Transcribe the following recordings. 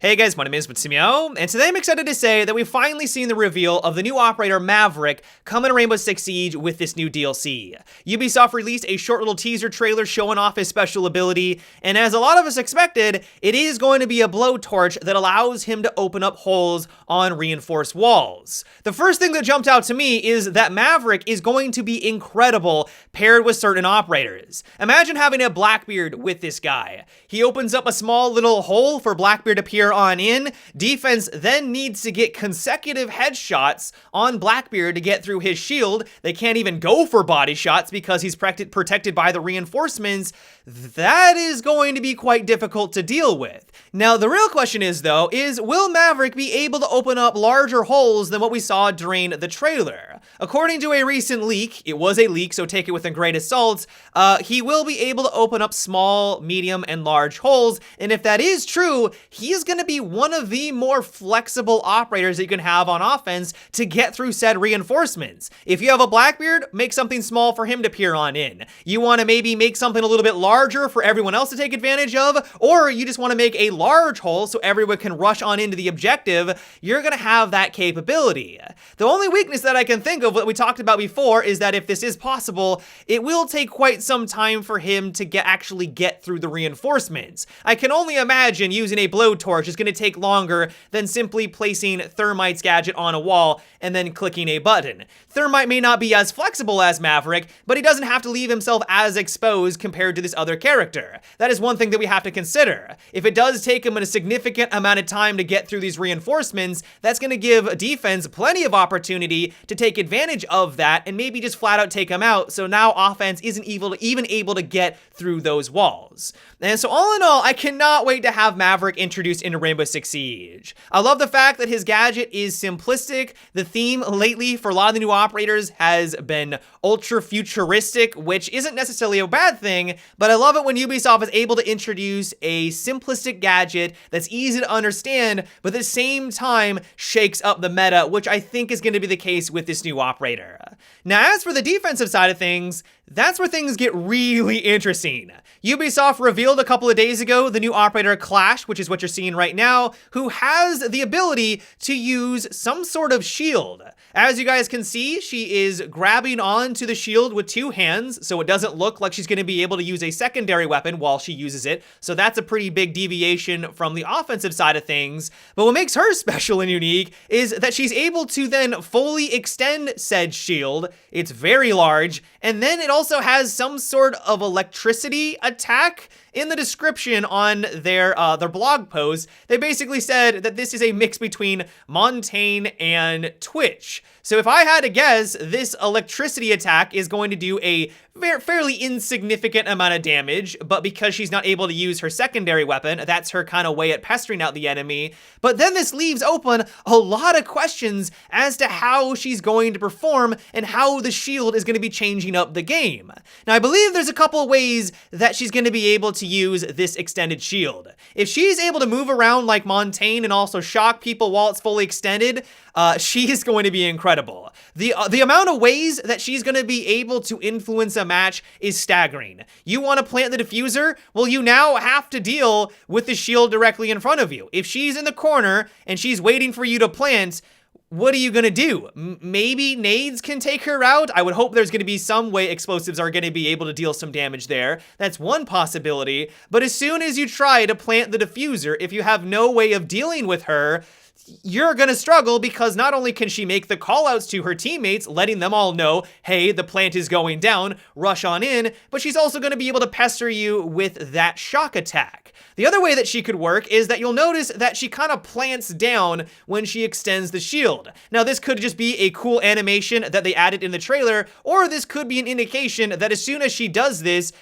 Hey guys, my name is Matsumo, and today I'm excited to say that we've finally seen the reveal of the new operator Maverick coming to Rainbow Six Siege with this new DLC. Ubisoft released a short little teaser trailer showing off his special ability, and as a lot of us expected, it is going to be a blowtorch that allows him to open up holes on reinforced walls. The first thing that jumped out to me is that Maverick is going to be incredible paired with certain operators. Imagine having a Blackbeard with this guy. He opens up a small little hole for Blackbeard to peer on in. Defense then needs to get consecutive headshots on Blackbeard to get through his shield. They can't even go for body shots because he's protected by the reinforcements. That is going to be quite difficult to deal with. Now, the real question is, though, will Maverick be able to open up larger holes than what we saw during the trailer? According to a recent leak, it was a leak, so take it with a grain of salt, he will be able to open up small, medium, and large holes, and if that is true, he's going to be one of the more flexible operators that you can have on offense to get through said reinforcements. If you have a Blackbeard, make something small for him to peer on in. You want to maybe make something a little bit larger for everyone else to take advantage of, or you just want to make a large hole so everyone can rush on into the objective, you're going to have that capability. The only weakness that I can think of, what we talked about before, is that if this is possible, it will take quite some time for him to actually get through the reinforcements. I can only imagine using a blowtorch is going to take longer than simply placing Thermite's gadget on a wall and then clicking a button. Thermite may not be as flexible as Maverick, but he doesn't have to leave himself as exposed compared to this other character. That is one thing that we have to consider. If it does take him a significant amount of time to get through these reinforcements, that's going to give defense plenty of opportunity to take advantage of that and maybe just flat out take him out, so now offense isn't even able to get through those walls. And so all in all, I cannot wait to have Maverick introduced into Rainbow Six Siege. I love the fact that his gadget is simplistic. The theme lately for a lot of the new operators has been ultra futuristic, which isn't necessarily a bad thing, but I love it when Ubisoft is able to introduce a simplistic gadget that's easy to understand, but at the same time shakes up the meta, which I think is going to be the case with this new operator. Now, as for the defensive side of things, that's where things get really interesting. Ubisoft revealed a couple of days ago the new operator Clash, which is what you're seeing right now, who has the ability to use some sort of shield. As you guys can see, she is grabbing onto the shield with two hands, so it doesn't look like she's going to be able to use a secondary weapon while she uses it, so that's a pretty big deviation from the offensive side of things. But what makes her special and unique is that she's able to then fully extend said shield. It's very large, and then it also has some sort of electricity attack. In the description on their blog post, they basically said that this is a mix between Montaigne and Twitch. So if I had to guess, this electricity attack is going to do a fairly insignificant amount of damage, but because she's not able to use her secondary weapon, that's her kind of way at pestering out the enemy. But then this leaves open a lot of questions as to how she's going to perform and how the shield is going to be changing up the game. Now, I believe there's a couple of ways that she's going to be able to use this extended shield. If she's able to move around like Montaigne and also shock people while it's fully extended, she is going to be incredible. The amount of ways that she's going to be able to influence a match is staggering. You want to plant the diffuser? Well, you now have to deal with the shield directly in front of you. If she's in the corner and she's waiting for you to plant, what are you going to do? Maybe nades can take her out? I would hope there's going to be some way explosives are going to be able to deal some damage there. That's one possibility. But as soon as you try to plant the diffuser, if you have no way of dealing with her, you're going to struggle, because not only can she make the callouts to her teammates, letting them all know, hey, the plant is going down, rush on in, but she's also going to be able to pester you with that shock attack. The other way that she could work is that you'll notice that she kind of plants down when she extends the shield. Now, this could just be a cool animation that they added in the trailer, or this could be an indication that as soon as she does this,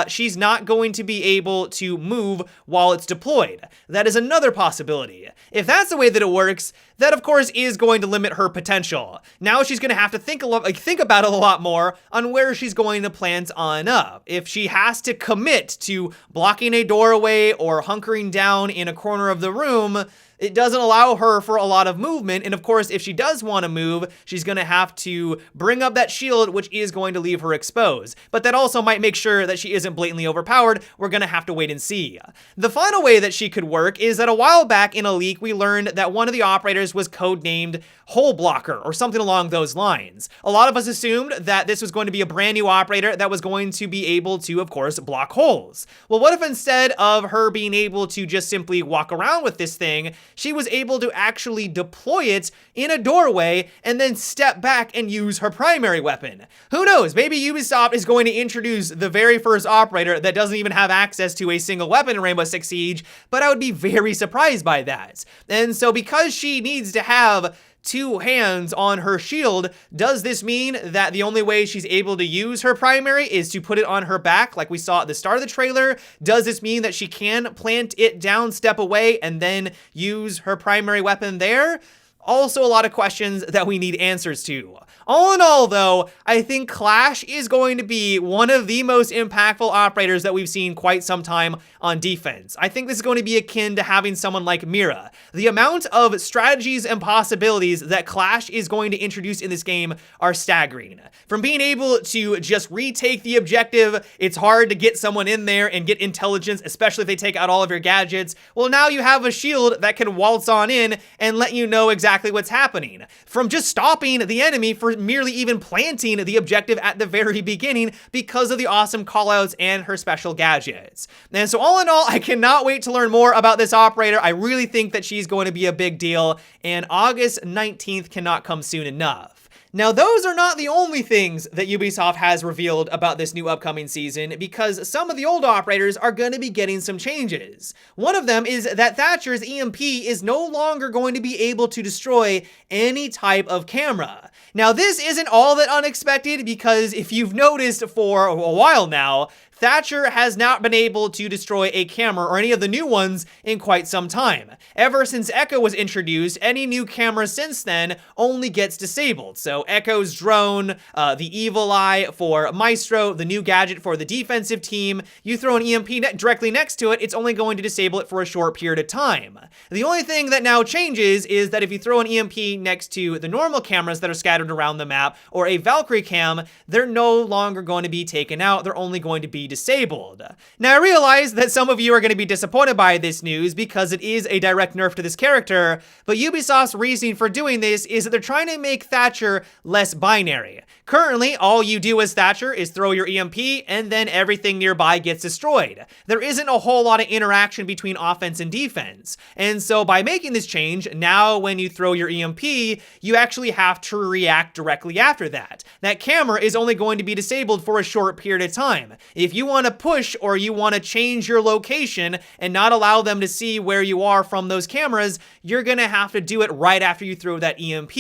she's not going to be able to move while it's deployed. That is another possibility. If that's the way that it works, that of course is going to limit her potential. Now she's going to have to think about it a lot more on where she's going to plant on up. If she has to commit to blocking a doorway doorway or hunkering down in a corner of the room, it doesn't allow her for a lot of movement. And of course, if she does want to move, she's going to have to bring up that shield, which is going to leave her exposed. But that also might make sure that she isn't blatantly overpowered. We're going to have to wait and see. The final way that she could work is that a while back in a leak, we learned that one of the operators was codenamed Hole Blocker or something along those lines. A lot of us assumed that this was going to be a brand new operator that was going to be able to, of course, block holes. Well, what if instead of her being able to just simply walk around with this thing, she was able to actually deploy it in a doorway and then step back and use her primary weapon? Who knows? Maybe Ubisoft is going to introduce the very first operator that doesn't even have access to a single weapon in Rainbow Six Siege, but I would be very surprised by that. And so because she needs to have two hands on her shield, does this mean that the only way she's able to use her primary is to put it on her back like we saw at the start of the trailer? Does this mean that she can plant it down, step away, and then use her primary weapon there? Also a lot of questions that we need answers to. All in all, though, I think Clash is going to be one of the most impactful operators that we've seen quite some time on defense. I think this is going to be akin to having someone like Mira. The amount of strategies and possibilities that Clash is going to introduce in this game are staggering. From being able to just retake the objective, it's hard to get someone in there and get intelligence, especially if they take out all of your gadgets. Well, now you have a shield that can waltz on in and let you know exactly what's happening. From just stopping the enemy for merely even planting the objective at the very beginning because of the awesome callouts and her special gadgets. And so all in all, I cannot wait to learn more about this operator. I really think that she's going to be a big deal, and August 19th cannot come soon enough. Now, those are not the only things that Ubisoft has revealed about this new upcoming season, because some of the old operators are going to be getting some changes. One of them is that Thatcher's EMP is no longer going to be able to destroy any type of camera. Now, this isn't all that unexpected, because if you've noticed for a while now, Thatcher has not been able to destroy a camera or any of the new ones in quite some time. Ever since Echo was introduced, any new camera since then only gets disabled. So Echo's drone, the Evil Eye for Maestro, the new gadget for the defensive team, you throw an EMP directly next to it, it's only going to disable it for a short period of time. The only thing that now changes is that if you throw an EMP next to the normal cameras that are scattered around the map, or a Valkyrie cam, they're no longer going to be taken out, they're only going to be disabled. Now, I realize that some of you are going to be disappointed by this news because it is a direct nerf to this character, but Ubisoft's reasoning for doing this is that they're trying to make Thatcher less binary. Currently, all you do as Thatcher is throw your EMP and then everything nearby gets destroyed. There isn't a whole lot of interaction between offense and defense. And so by making this change, now when you throw your EMP, you actually have to react directly after that. That camera is only going to be disabled for a short period of time. If you want to push or you want to change your location and not allow them to see where you are from those cameras, you're going to have to do it right after you throw that EMP.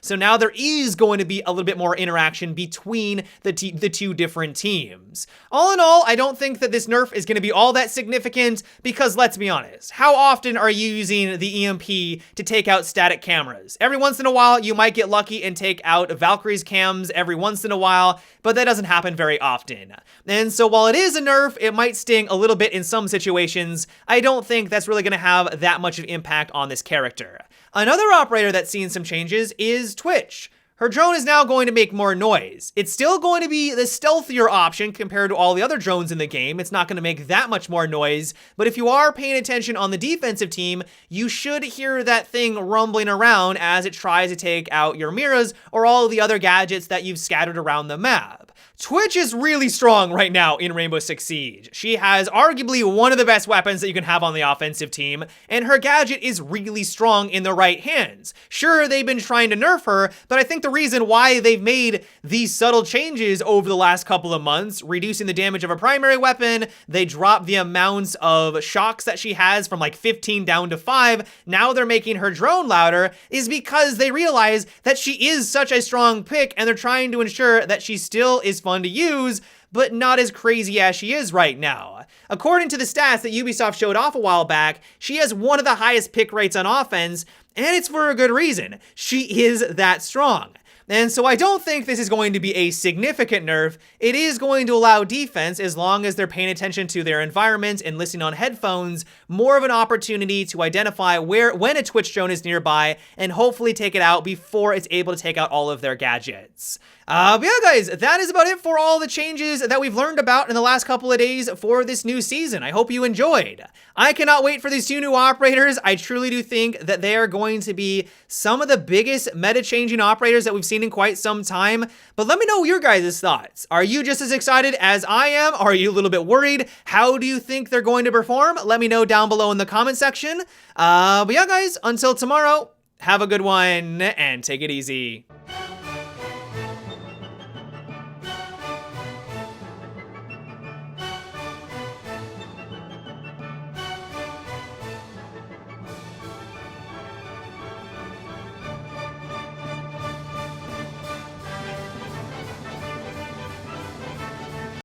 So now there is going to be a little bit more interaction between the two different teams. All in all, I don't think that this nerf is going to be all that significant because, let's be honest, how often are you using the EMP to take out static cameras? Every once in a while, you might get lucky and take out Valkyrie's cams every once in a while, but that doesn't happen very often. And so while it is a nerf, it might sting a little bit in some situations. I don't think that's really going to have that much of an impact on this character. Another operator that's seen some changes is Twitch. Her drone is now going to make more noise. It's still going to be the stealthier option compared to all the other drones in the game. It's not going to make that much more noise, but if you are paying attention on the defensive team, you should hear that thing rumbling around as it tries to take out your Miras or all of the other gadgets that you've scattered around the map. Twitch is really strong right now in Rainbow Six Siege. She has arguably one of the best weapons that you can have on the offensive team, and her gadget is really strong in the right hands. Sure, they've been trying to nerf her, but I think the reason why they've made these subtle changes over the last couple of months, reducing the damage of her primary weapon, they dropped the amounts of shocks that she has from like 15 down to 5, now they're making her drone louder, is because they realize that she is such a strong pick, and they're trying to ensure that she still is fun to use, but not as crazy as she is right now. According to the stats that Ubisoft showed off a while back, she has one of the highest pick rates on offense, and it's for a good reason. She is that strong. And so I don't think this is going to be a significant nerf. It is going to allow defense, as long as they're paying attention to their environment and listening on headphones, more of an opportunity to identify when a Twitch drone is nearby and hopefully take it out before it's able to take out all of their gadgets. But yeah, guys, that is about it for all the changes that we've learned about in the last couple of days for this new season. I hope you enjoyed. I cannot wait for these 2 new operators. I truly do think that they are going to be some of the biggest meta-changing operators that we've seen in quite some time. But let me know your guys' thoughts. Are you just as excited as I am? Are you a little bit worried? How do you think they're going to perform? Let me know down below in the comment section. But yeah, guys, until tomorrow, have a good one and take it easy.